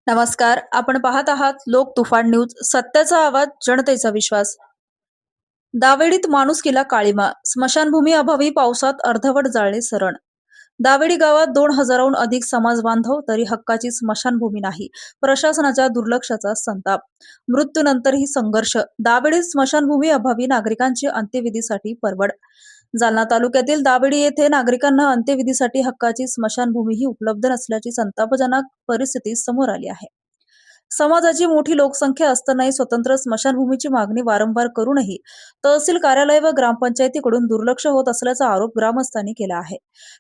नमस्कार. आपण पाहत आहात लोक तुफान न्यूज. सत्याचा आवाज, जनतेचा विश्वास. दावेडीत माणुसकीला काळीमा. स्मशानभूमी अभावी पावसात अर्धवट जाळले सरण. दावेडी गावात 2,000हून अधिक समाज बांधव, तरी हक्काची स्मशानभूमी नाही. प्रशासनाच्या दुर्लक्षाचा संताप. मृत्यूनंतरही संघर्ष. दावेडीत स्मशानभूमी अभावी नागरिकांची अंत्यविधीसाठी परवड. जालना तालुक्यातील दावेडी येथे नागरिकांना अंत्यविधीसाठी हक्काची स्मशानभूमीही उपलब्ध नसल्याची संतापजनक परिस्थिती समोर आली आहे. समाजाची मोठी लोकसंख्या असतानाही स्वतंत्र स्मशानभूमीची मागणी वारंवार करूनही तहसील कार्यालय व ग्रामपंचायतीकडून दुर्लक्ष होत असल्याचा आरोप ग्रामस्थांनी केला आहे.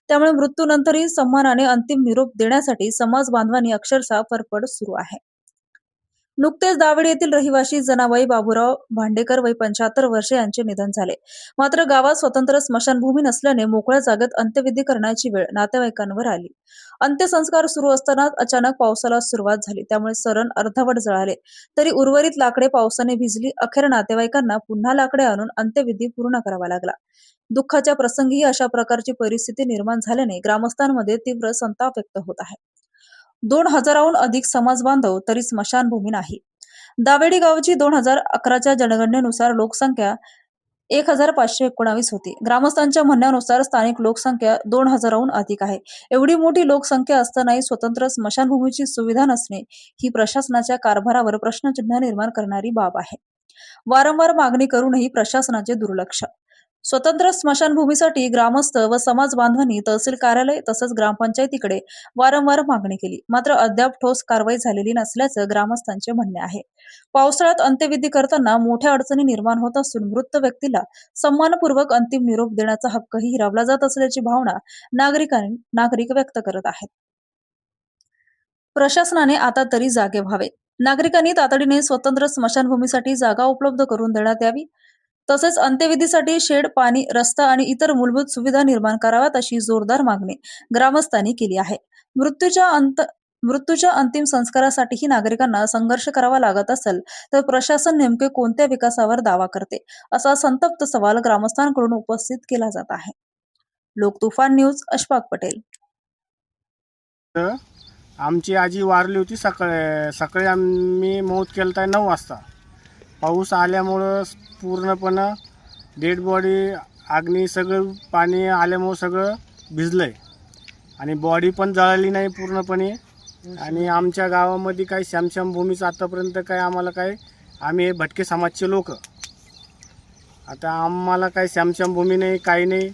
त्यामुळे मृत्यूनंतरही सन्मानाने अंतिम निरोप देण्यासाठी समाज बांधवांनी अक्षरशः फरफड सुरू आहे. नुकतेच दावेडी येथील रहिवासी जनाबाई बाबूराव भांडेकर वय 75 वर्षे यांचे निधन झाले. मात्र गावात स्वतंत्र स्मशानभूमी नसल्याने मोकळ्या जागेत अंत्यविधी करण्याची वेळ नातेवाईकांवर आली. अंत्यसंस्कार सुरू असताना अचानक पावसाला सुरुवात झाली, त्यामुळे सरण अर्धवट जळाले. तरी उर्वरित लाकडे पावसाने भिजली. अखेर नातेवाईकांना पुन्हा लाकडे आणून अंत्यविधी पूर्ण करावा लागला. दुःखाच्या प्रसंगीही अशा प्रकारची परिस्थिती निर्माण झाल्याने ग्रामस्थांमध्ये तीव्र संताप व्यक्त होत आहे. 2,000हून अधिक समाज बांधव, तरी स्मशानभूमी नाही. दावेडी गावची 2011च्या जनगणनेनुसार लोकसंख्या 1,519 होती. ग्रामस्थांच्या म्हणण्यानुसार स्थानिक लोकसंख्या 2,000हून अधिक आहे. एवढी मोठी लोकसंख्या असतानाही स्वतंत्र स्मशानभूमीची सुविधा नसणे ही प्रशासनाच्या कारभारावर प्रश्नचिन्ह निर्माण करणारी बाब आहे. वारंवार मागणी करूनही प्रशासनाचे दुर्लक्ष. स्वतंत्र स्मशानभूमीसाठी ग्रामस्थ व समाज बांधवांनी तहसील कार्यालय तसंच ग्रामपंचायतीकडे वारंवार मागणी केली, मात्र अद्याप ठोस कारवाई झालेली नसल्याचं ग्रामस्थांचे म्हणणे आहे. पावसाळ्यात अंत्यविधी करताना मोठ्या अडचणी निर्माण होत असून मृत व्यक्तीला सन्मानपूर्वक अंतिम निरोप देण्याचा हक्कही हिरावला जात असल्याची भावना नागरिक व्यक्त करत आहेत. प्रशासनाने आता तरी जागे व्हावे. नागरिकांनी तातडीने स्वतंत्र स्मशानभूमीसाठी जागा उपलब्ध करून देण्यात यावी. तसेच अंत्यविधीसाठी शेड, पाणी, रस्ता आणि इतर मूलभूत सुविधा निर्माण कराव्यात अशी जोरदार मागणी ग्रामस्थांनी केली आहे. मृत्यूच्या अंतिम संस्कारासाठीही नागरिकांना संघर्ष करावा लागत असेल तर प्रशासन नेमके कोणत्या विकासावर दावा करते, असा संतप्त सवाल ग्रामस्थांकडून उपस्थित केला जात आहे. लोक तुफान न्यूज, अशफाक पटेल. आमची आजी वारली होती. सकाळी आम्ही मौत केलता 9 वाजता. पाऊस आल्यामुळं पूर्णपणे डेड बॉडी, अग्नी, सगळं पाणी आल्यामुळं सगळं भिजलंय आणि बॉडी पण जळाली नाही पूर्णपणे. आणि आमच्या गावामध्ये काही स्मशानभूमीचं आतापर्यंत काय आम्हाला काय, आम्ही भटके समाजचे लोक, आता आम्हाला काही स्मशानभूमी नाही, काही नाही.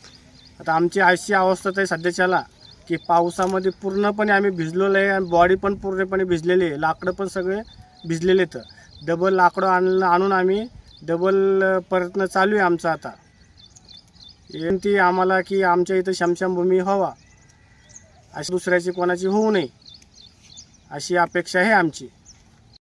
आता आमची अशी अवस्था आहे सध्याच्याला की पावसामध्ये पूर्णपणे आम्ही भिजलेलो आहे आणि बॉडी पण पूर्णपणे भिजलेली आहे. लाकडं पण सगळे भिजलेले आहेत. डबल लाकडं आणून आम्ही डबल प्रयत्न चालू आहे आमचा. आता ती आम्हाला की आमच्या इथं स्मशानभूमी व्हावा, अशी दुसऱ्याची कोणाची होऊ नये अशी अपेक्षा आहे आमची.